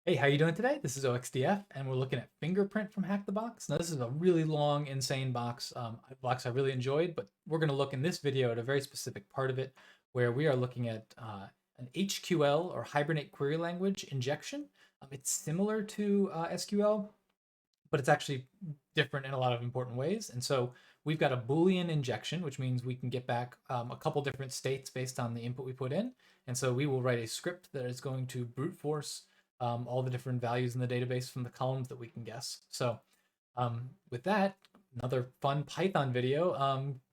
Hey, how you doing today? This is OXDF, and we're looking at Fingerprint from HackTheBox. Now, this is a really long, insane box I really enjoyed, but we're going to look in this video at a very specific part of it, where we are looking at an HQL, or Hibernate Query Language injection. It's similar to SQL, but it's actually different in a lot of important ways. And so we've got a Boolean injection, which means we can get back a couple different states based on the input we put in. And so we will write a script that is going to brute force all the different values in the database from the columns that we can guess. So with that, another fun Python video.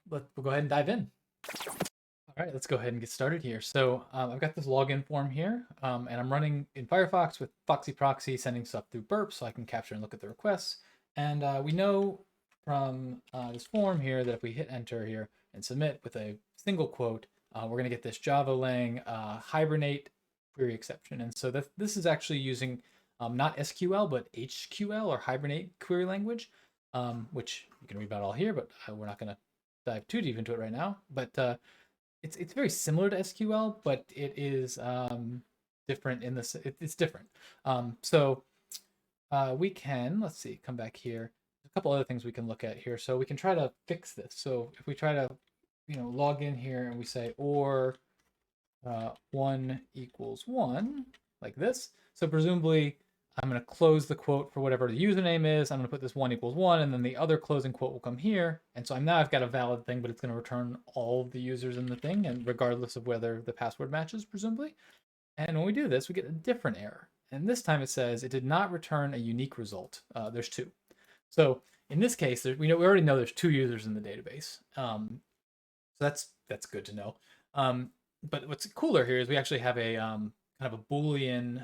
We'll go ahead and dive in. All right, let's go ahead and get started here. So I've got this login form here, and I'm running in Firefox with Foxy Proxy, sending stuff through Burp so I can capture and look at the requests. And we know from this form here that if we hit enter here and submit with a single quote, we're going to get this Java lang Hibernate query exception. And so this is actually using not SQL, but HQL, or Hibernate Query Language, which you can read about all here, but we're not going to dive too deep into it right now. But it's very similar to SQL, but it is different in this. It's different. So we can, let's see, come back here. There's a couple other things we can look at here. So we can try to fix this. So if we try to, log in here and we say or 1 equals 1, like this. So presumably I'm going to close the quote for whatever the username is. I'm going to put this 1 equals 1, and then the other closing quote will come here. And so I've got a valid thing, but it's going to return all of the users in the thing, and regardless of whether the password matches, presumably. And when we do this, we get a different error. And this time it says it did not return a unique result. There's two. So in this case, we already know there's two users in the database. So that's good to know. But what's cooler here is we actually have a kind of a Boolean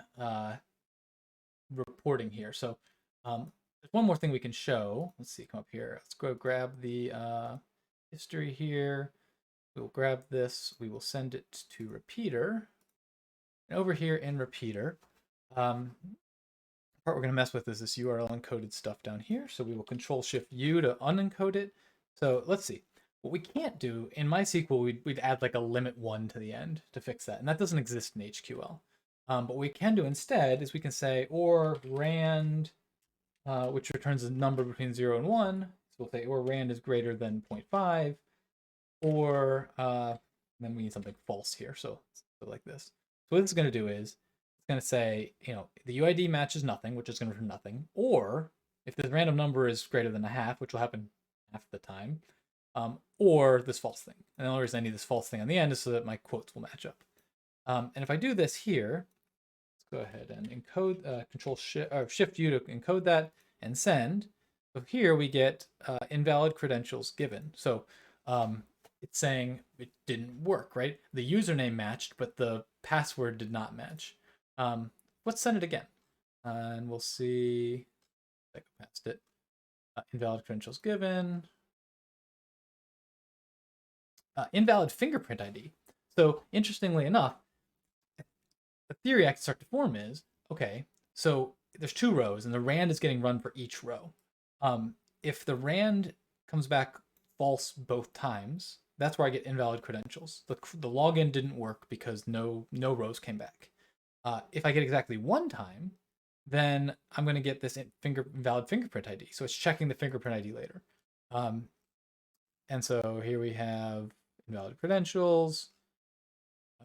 reporting here. So there's one more thing we can show. Let's see, come up here. Let's go grab the history here. We'll grab this. We will send it to repeater. And over here in repeater, the part we're going to mess with is this URL encoded stuff down here. So we will Control-Shift-U to unencode it. So let's see. What we can't do, in MySQL, we'd add like a limit 1 to the end to fix that. And that doesn't exist in HQL. But what we can do instead is we can say or rand, which returns a number between 0 and 1. So we'll say or rand is greater than 0.5, or then we need something false here. So like this. So what this is going to do is it's going to say, the UID matches nothing, which is going to return nothing. Or if this random number is greater than a half, which will happen half the time, or this false thing. And the only reason I need this false thing on the end is so that my quotes will match up. And if I do this here, let's go ahead and encode, Shift-U to encode that and send. So here we get invalid credentials given. So it's saying it didn't work, right? The username matched, but the password did not match. Let's send it again. And we'll see. I go past it. Invalid credentials given. Invalid fingerprint ID. So interestingly enough, the theory I can start to form is, okay, so there's two rows and the rand is getting run for each row. If the rand comes back false both times, that's where I get invalid credentials. The login didn't work because no rows came back. If I get exactly one time, then I'm going to get this invalid fingerprint ID. So it's checking the fingerprint ID later. And so here we have invalid credentials.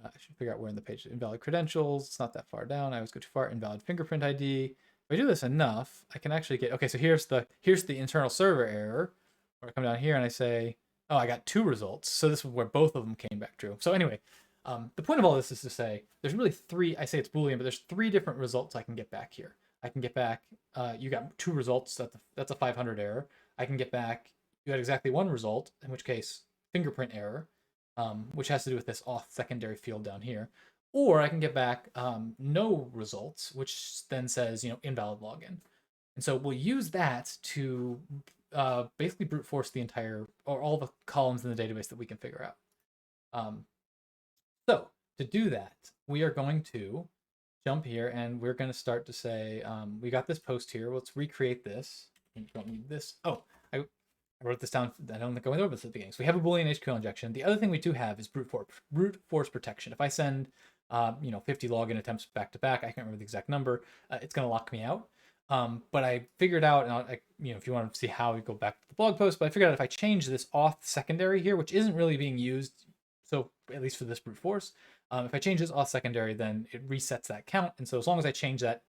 I should figure out where in the page. Invalid credentials. It's not that far down. I always go too far. Invalid fingerprint ID. If I do this enough, I can actually get, okay, so here's the internal server error, where I come down here and I say, oh, I got two results. So this is where both of them came back true. So anyway, the point of all this is to say there's really three, I say it's Boolean, but there's three different results I can get back here. I can get back, you got two results. That's a 500 error. I can get back, you had exactly one result, in which case fingerprint error, which has to do with this auth secondary field down here. Or I can get back no results, which then says, invalid login. And so we'll use that to basically brute force the entire, or all the columns in the database that we can figure out. So to do that, we are going to jump here and we're going to start to say, we got this post here. Let's recreate this. You don't need this. Oh, I wrote this down. I don't think I went over this at the beginning. So we have a Boolean HQL injection. The other thing we do have is brute force protection. If I send 50 login attempts back to back, I can't remember the exact number. It's going to lock me out. But I figured out, and if you want to see how, we go back to the blog post. But I figured out if I change this auth secondary here, which isn't really being used, so at least for this brute force, if I change this auth secondary, then it resets that count. And so as long as I change that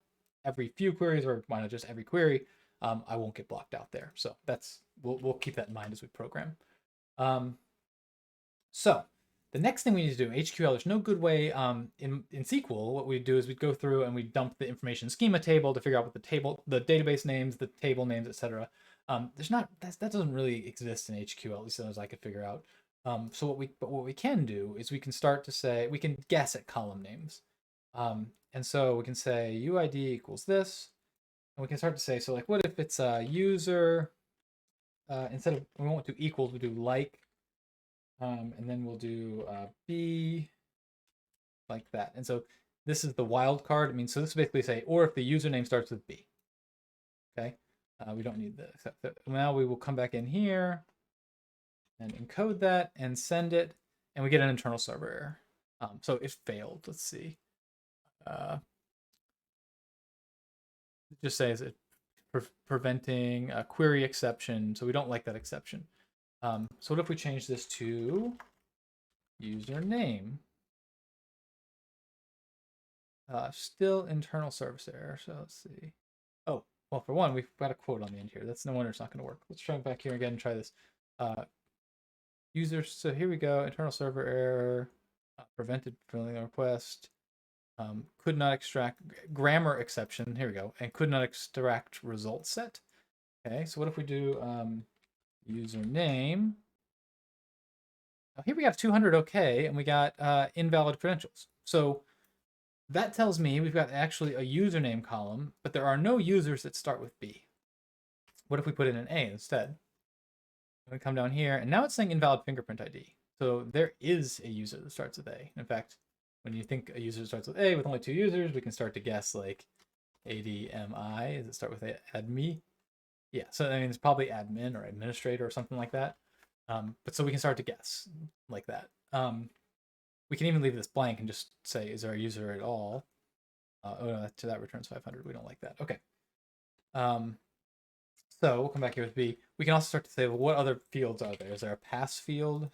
every few queries, or why not just every query, I won't get blocked out there. So we'll keep that in mind as we program. So the next thing we need to do, HQL, there's no good way in SQL. What we do is we go through and we dump the information schema table to figure out what the database names, the table names, etc. That doesn't really exist in HQL, at least as I could figure out. So what we can do is we can start to say, we can guess at column names. And so we can say UID equals this, and we can start to say, so like, what if it's a user, instead of, we won't do equals, we do like, and then we'll do B, like that. And so this is the wild card. I mean, so this basically say, or if the username starts with B. Okay, we don't need this. Now we will come back in here and encode that and send it, and we get an internal server error. So it failed. Let's see. It just says it preventing a query exception, so we don't like that exception. So what if we change this to username? Still internal service error. So let's see. Oh, well, for one, we've got a quote on the end here. That's no wonder it's not going to work. Let's try back here again and try this. User. So here we go. Internal server error. Prevented filling the request. Could not extract grammar exception. Here we go. And could not extract result set. Okay. So what if we do username? Here we got 200 okay, and we got invalid credentials. So that tells me we've got actually a username column, but there are no users that start with B. What if we put in an A instead? We come down here, and now it's saying invalid fingerprint ID. So there is a user that starts with A. In fact, when you think a user starts with A with only 2 users, we can start to guess like ADMI. Does it start with admi? Yeah, so I mean, it's probably admin or administrator or something like that. But so we can start to guess like that. We can even leave this blank and just say, is there a user at all? Oh no, that returns 500. We don't like that. Okay. So we'll come back here with B. We can also start to say, well, what other fields are there? Is there a pass field?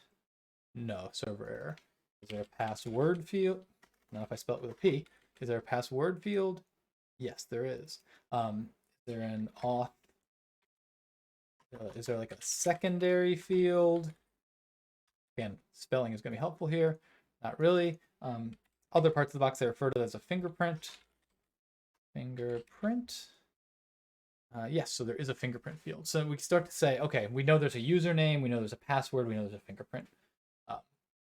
No, server error. Is there a password field? Now if I spell it with a P, is there a password field? Yes, there is. Is there an auth? Is there like a secondary field? Again, spelling is going to be helpful here. Not really. Other parts of the box I refer to as a fingerprint. Fingerprint. Yes, so there is a fingerprint field. So we start to say, okay, we know there's a username, we know there's a password, we know there's a fingerprint.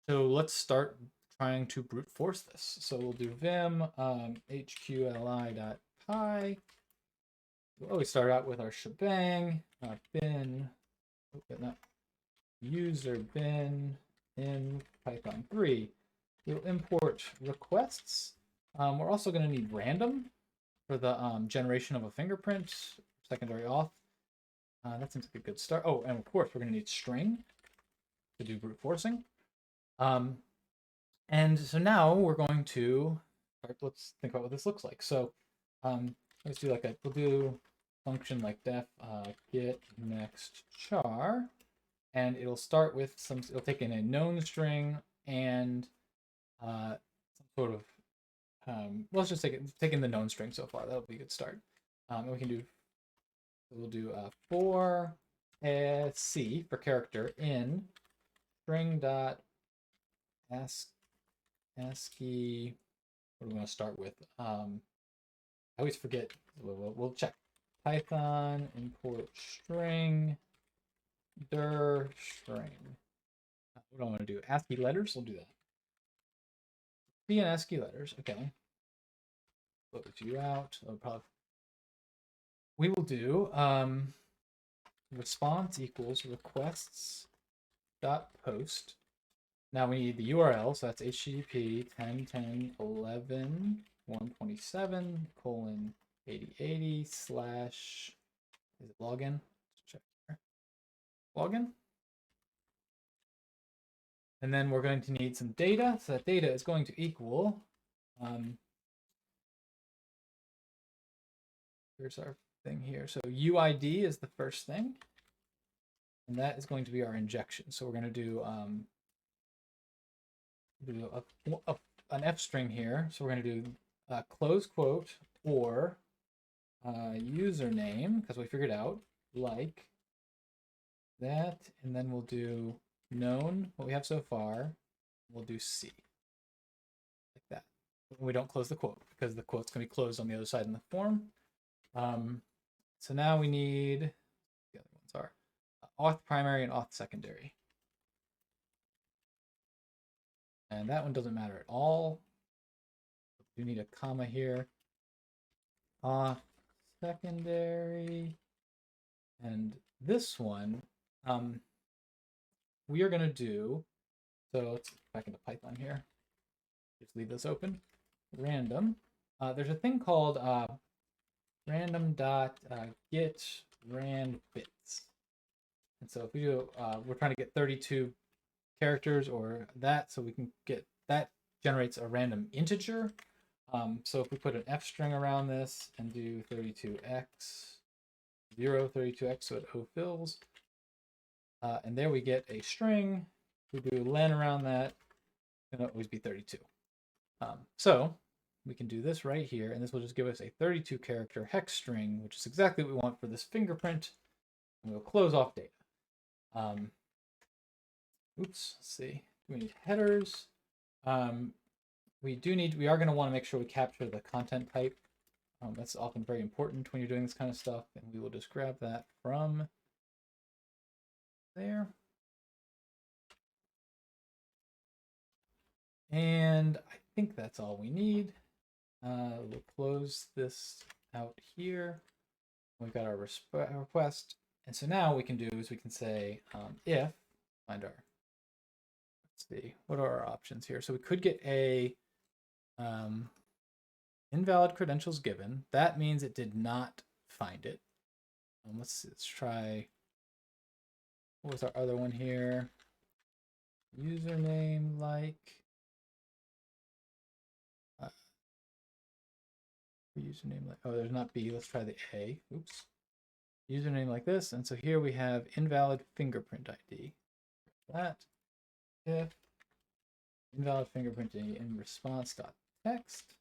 So let's start trying to brute force this. So we'll do vim hqli.py. We'll always start out with our shebang, bin, not user bin in Python 3. We'll import requests. We're also going to need random for the generation of a fingerprint, secondary auth. That seems like a good start. Oh, and of course, we're going to need string to do brute forcing. And so now we're going to, let's think about what this looks like. So let's do like we'll do function like def get next char, and it'll start with it'll take in a known string and some sort of, let's just take in the known string so far. That'll be a good start. And we'll do for C for character in string dot ASCII. What do we want to start with? I always forget. We'll check. Python import string dir string. What do I want to do? ASCII letters. We'll do that. B and ASCII letters. Okay. Load you out. We will do response equals requests dot post. Now we need the URL, so that's http 10.10.11.127:8080/ is it login? Check here. login. And then we're going to need some data. So that data is going to equal, here's our thing here. So UID is the first thing. And that is going to be our injection. So we're going to do, an F string here. So we're going to do close quote or username, because we figured out, like that. And then we'll do known, what we have so far. We'll do C, like that. We don't close the quote because the quote's going to be closed on the other side in the form. So now we need, the other ones are auth primary and auth secondary. And that one doesn't matter at all. You need a comma here. Auth secondary. And this one, we are going to do, so let's get back into Python here. Just leave this open. Random. There's a thing called random.get rand bits. And so if we do, we're trying to get 32 characters or that, so we can get, that generates a random integer. So if we put an F string around this and do 32x, 32x, so it fills. And there we get a string. We do len around that, it'll always be 32. So we can do this right here, and this will just give us a 32 character hex string, which is exactly what we want for this fingerprint. And we'll close off data. Let's see. Do we need headers? We are going to want to make sure we capture the content type. That's often very important when you're doing this kind of stuff, and we will just grab that from there. And I think that's all we need. We'll close this out here. We've got our request. And so now what we can do is we can say if, find our, let's see, what are our options here? So we could get a invalid credentials given. That means it did not find it. Let's try, what was our other one here? Username like, username like, oh, there's not B, let's try the A, oops. Username like this, and so here we have invalid fingerprint ID. That, if invalid fingerprint ID in response.text,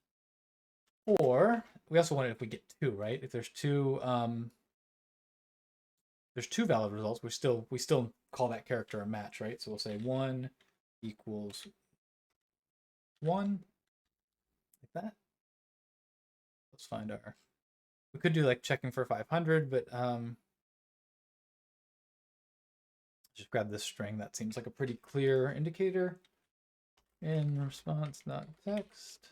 or we also want it if we get two, right? If there's two valid results, we still call that character a match, right? So we'll say 1 equals 1, like that. Let's find our, we could do like checking for 500, but just grab this string. That seems like a pretty clear indicator. In response.text,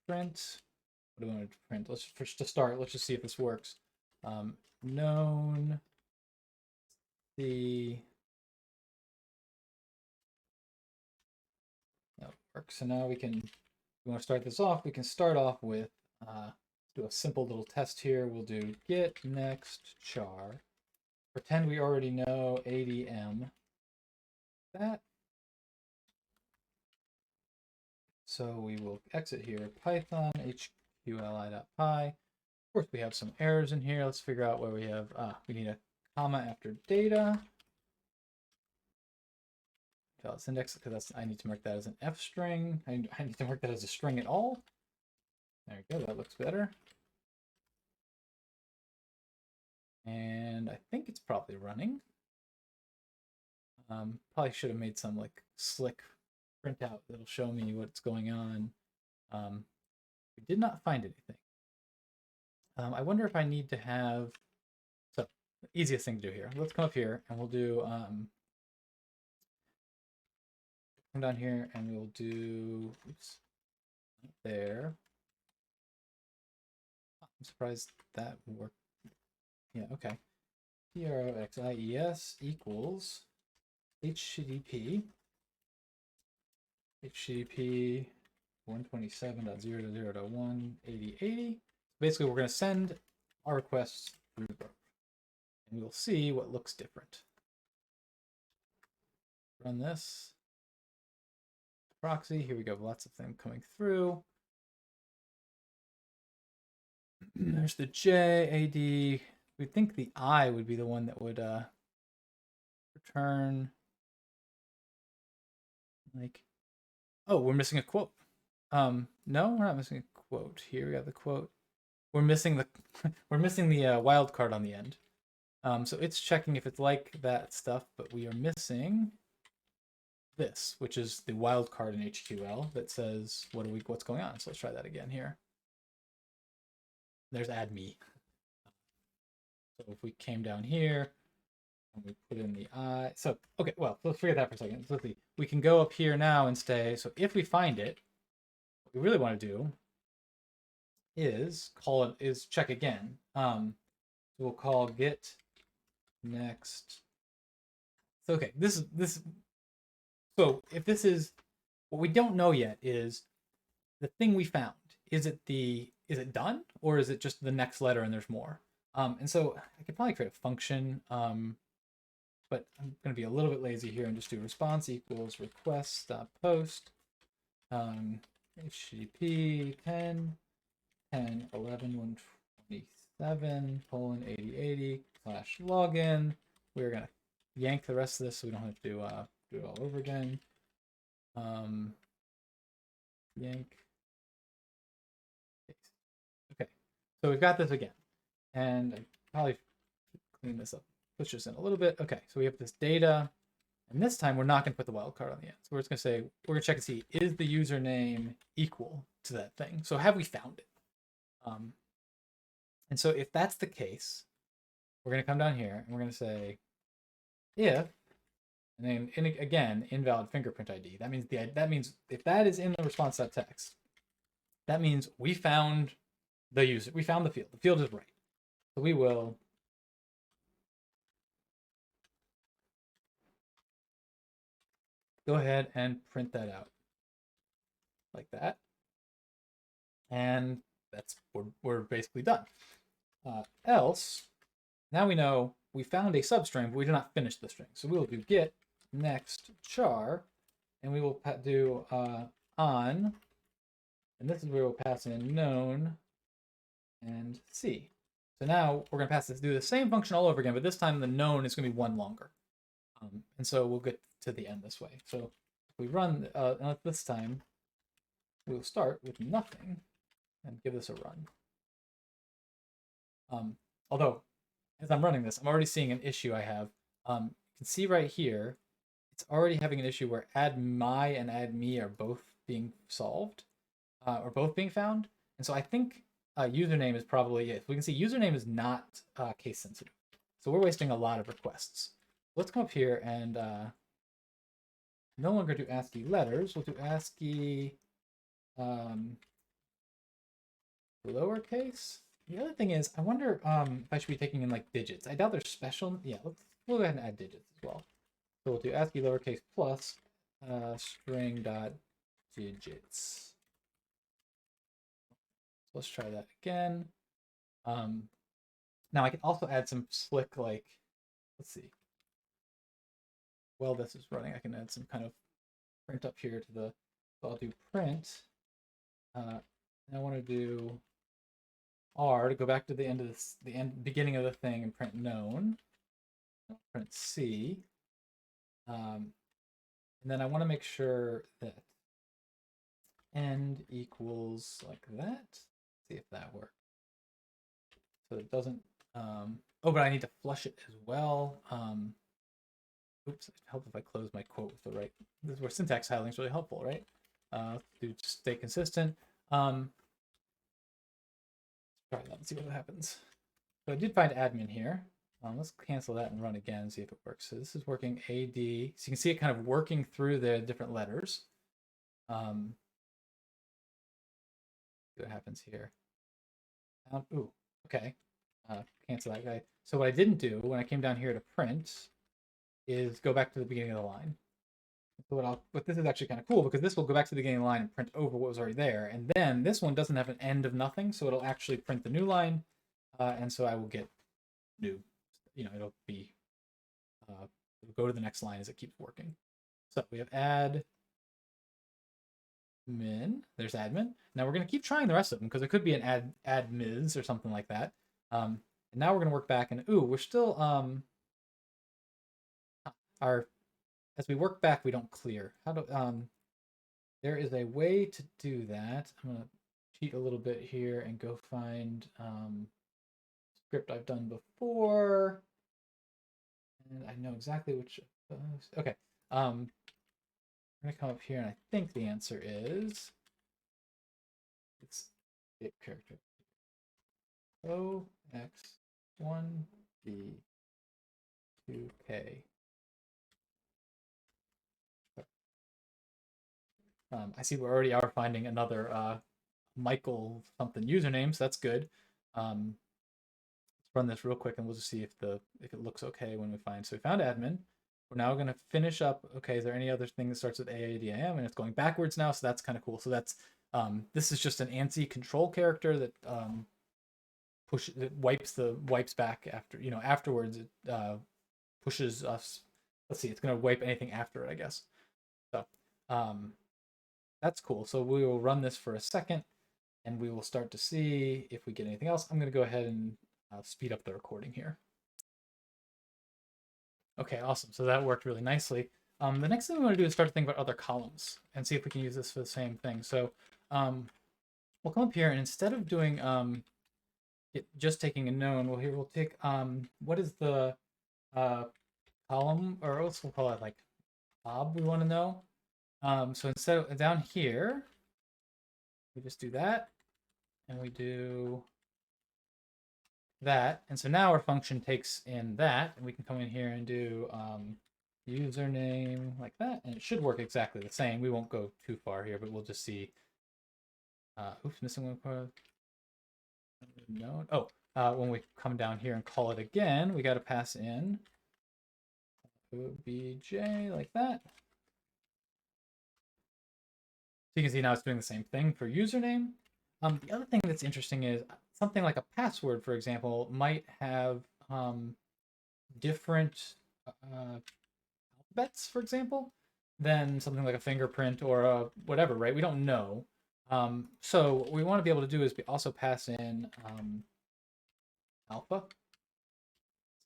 print, what do we want to print? Let's first, to start, let's just see if this works. Known the, that works. So now we can, if we want to start this off, we can start off with, do a simple little test here. We'll do get next char. Pretend we already know ADM. That. So we will exit here, Python, HQLi.py. Of course, we have some errors in here. Let's figure out where we have, we need a comma after data. Valid index, because I need to mark that as an F string. I need to mark that as a string at all. There we go, that looks better. And I think it's probably running. Probably should have made some like slick printout that'll show me what's going on. We did not find anything. I wonder if I need to have, so the easiest thing to do here, let's come up here and we'll do, come down here and we'll do, oops, there. I'm surprised that worked. Yeah, okay. PROXIES equals HTTP 127.0.0.180.80. Basically, we're going to send our requests through Burp. and we'll see what looks different. Run this. Proxy, here we go, lots of them coming through. There's the J, AD. We think the I would be the one that would return, like, oh, we're missing a quote. No, we're not missing a quote. Here we got the quote. We're missing the we're missing the wildcard on the end. So it's checking if it's like that stuff, but we are missing this, which is the wildcard in HQL that says what's going on. So let's try that again here. There's add me. So if we came down here and we put in the I, so okay, well, let's forget that for a second. So let's see. We can go up here now and stay. So if we find it, what we really want to do is check again. So we'll call get next. So okay, this. So if this is what we don't know yet is the thing we found. Is it done, or is it just the next letter and there's more? And so I could probably create a function, but I'm going to be a little bit lazy here and just do response equals request.post http 10 11 127 :8080 /login. We're going to yank the rest of this so we don't have to do it all over again. Yank. Okay, so we've got this again, and I probably clean this up, push this in a little bit. Okay, so we have this data, and this time we're not going to put the wildcard on the end. So we're just going to say, we're going to check and see, is the username equal to that thing? So have we found it? And so if that's the case, we're going to come down here, and we're going to say, if, and then again, invalid fingerprint ID. That means if that is in the response.text, that means we found the user. We found the field. The field is right. So we will go ahead and print that out like that. And we're basically done. Else, now we know we found a substring, but we did not finish the string. So we will do get next char, and we will do on, and this is where we'll pass in known and C. So now we're going to do the same function all over again, but this time the known is going to be one longer. And so we'll get to the end this way. So if we run this time, we'll start with nothing and give this a run. Although, as I'm running this, I'm already seeing an issue I have. You can see right here, it's already having an issue where add my and add me are both being solved, or both being found. And so I think username is probably it. We can see username is not case sensitive. So we're wasting a lot of requests. Let's come up here and no longer do ASCII letters. We'll do ASCII lowercase. The other thing is, I wonder if I should be taking in like digits. I doubt they're special. Yeah, we'll go ahead and add digits as well. So we'll do ASCII lowercase plus string dot digits. So let's try that again. Now I can also add some slick, like, let's see. While this is running, I can add some kind of print up here to the, so I'll do print. And I want to do R to go back to the end of this, beginning of the thing, and print known. Print C. And then I want to make sure that end equals like that. See if that works. So it doesn't, oh, but I need to flush it as well. Oops, it helps if I close my quote with the right, this is where syntax highlighting is really helpful, right? Do stay consistent. Try that and see what happens. So I did find admin here. Let's cancel that and run again and see if it works. So this is working AD. So you can see it kind of working through the different letters. See what happens here. Ooh, okay. Cancel that guy. So what I didn't do when I came down here to print is go back to the beginning of the line. So but this is actually kind of cool because this will go back to the beginning of the line and print over what was already there. And then this one doesn't have an end of nothing, so it'll actually print the new line. And so I will get new, it'll be it'll go to the next line as it keeps working. So we have add min. There's admin. Now we're going to keep trying the rest of them because it could be an add ms or something like that. And now we're going to work back, and we're still as we work back we don't clear. How do there is a way to do that. I'm going to cheat a little bit here and go find script I've done before, and I know exactly which. Okay. I'm going to come up here, and I think the answer is it's it character OX1B2K. I see we already are finding another Michael something username, so that's good. Let's run this real quick, and we'll just see if it looks okay when we find. So we found admin. We're now going to finish up. Okay, is there any other thing that starts with AADIM? And it's going backwards now, so that's kind of cool. So that's this is just an ANSI control character that wipes back after, afterwards it pushes us. Let's see, it's going to wipe anything after it, I guess. So that's cool. So we will run this for a second, and we will start to see if we get anything else. I'm going to go ahead and speed up the recording here. Okay, awesome. So that worked really nicely. The next thing we want to do is start to think about other columns and see if we can use this for the same thing. So we'll come up here, and instead of doing just taking a known, we'll take what is the column, or else we'll call it like Bob we want to know. So instead of down here, we just do that, and we do that, and so now our function takes in that, and we can come in here and do username like that, and it should work exactly the same. We won't go too far here, but we'll just see. Oops, missing one part. No. When we come down here and call it again, we got to pass in obj like that. So you can see now it's doing the same thing for username. The other thing that's interesting is something like a password, for example, might have different alphabets, for example, than something like a fingerprint or a whatever, right? We don't know. So what we want to be able to do is also pass in alpha.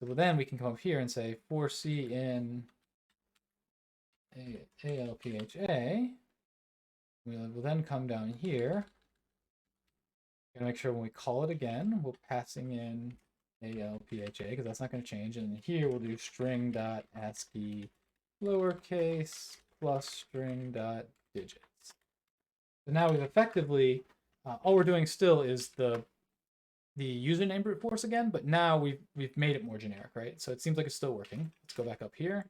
So then we can come up here and say for C in ALPHA. We'll then come down here. Gonna make sure when we call it again, we're passing in ALPHA because that's not going to change. And here we'll do string.ASCII lowercase plus string.digits. So now we've effectively, all we're doing still is the username brute force again, but now we've made it more generic, right? So it seems like it's still working. Let's go back up here.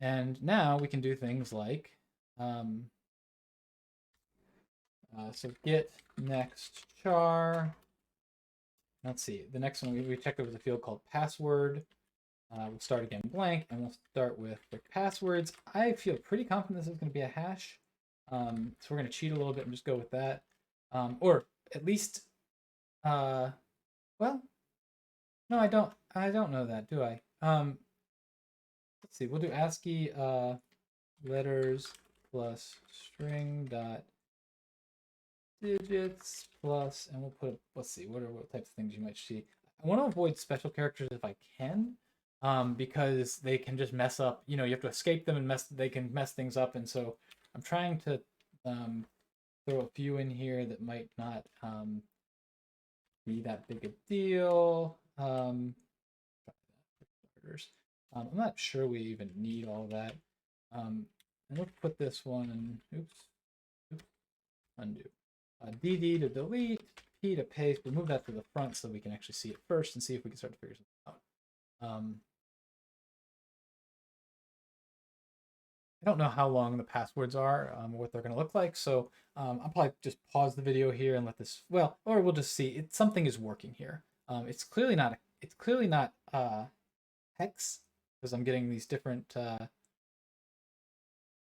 And now we can do things like, so get next char. Let's see, the next one we checked over the field called password. We'll start again blank, and we'll start with the passwords. I feel pretty confident this is going to be a hash. So we're going to cheat a little bit and just go with that. Or at least, well, no, I don't know that, do I? Let's see, we'll do ASCII letters plus string dot digits plus, and we'll put, let's see, what types of things you might see. I want to avoid special characters if I can, because they can just mess up, you have to escape them and they can mess things up. And so I'm trying to throw a few in here that might not be that big a deal. I'm not sure we even need all that. And let's put this one, oops, undo. DD to delete, P to paste. We'll move that to the front so we can actually see it first and see if we can start to figure something out. I don't know how long the passwords are, or what they're going to look like, so I'll probably just pause the video here and let this, or we'll just see. Something is working here. It's clearly not hex, because I'm getting these different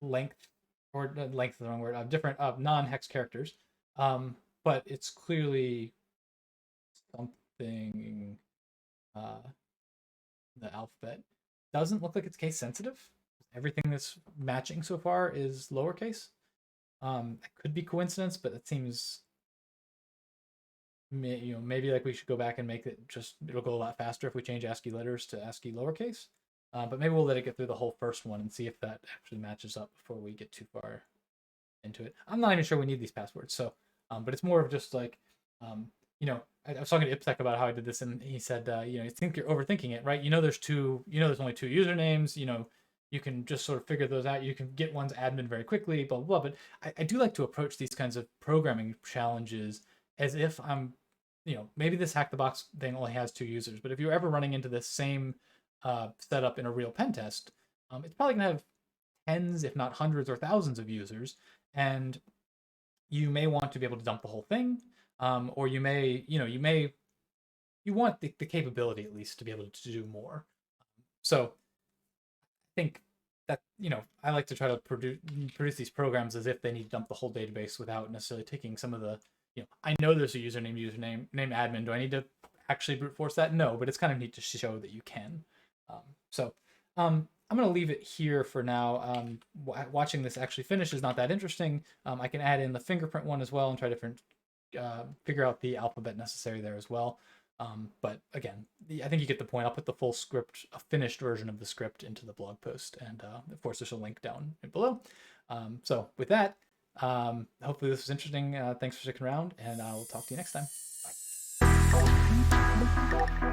length is the wrong word, different non-hex characters. But it's clearly something the alphabet doesn't look like it's case sensitive. Everything that's matching so far is lowercase. It could be coincidence, but it seems, maybe like we should go back and make it just, it'll go a lot faster if we change ASCII letters to ASCII lowercase. But maybe we'll let it get through the whole first one and see if that actually matches up before we get too far into it. I'm not even sure we need these passwords. So, but it's more of just like, I was talking to Ipsec about how I did this, and he said, you think you're overthinking it, right? There's only two usernames. You can just sort of figure those out. You can get one's admin very quickly, blah, blah, blah. But I do like to approach these kinds of programming challenges as if I'm, maybe this HackTheBox thing only has 2 users, but if you're ever running into this same setup in a real pen test, it's probably gonna have tens, if not hundreds or thousands of users, and you may want to be able to dump the whole thing, or you want the capability at least to be able to do more. So I think that, I like to try to produce these programs as if they need to dump the whole database without necessarily taking some of the, I know there's a name admin. Do I need to actually brute force that? No, but it's kind of neat to show that you can. I'm going to leave it here for now. Watching this actually finish is not that interesting. I can add in the fingerprint one as well and try to figure out the alphabet necessary there as well. But again, I think you get the point. I'll put the full script, a finished version of the script, into the blog post. And of course, there's a link down below. So with that, hopefully this was interesting. Thanks for sticking around, and I'll talk to you next time. Bye.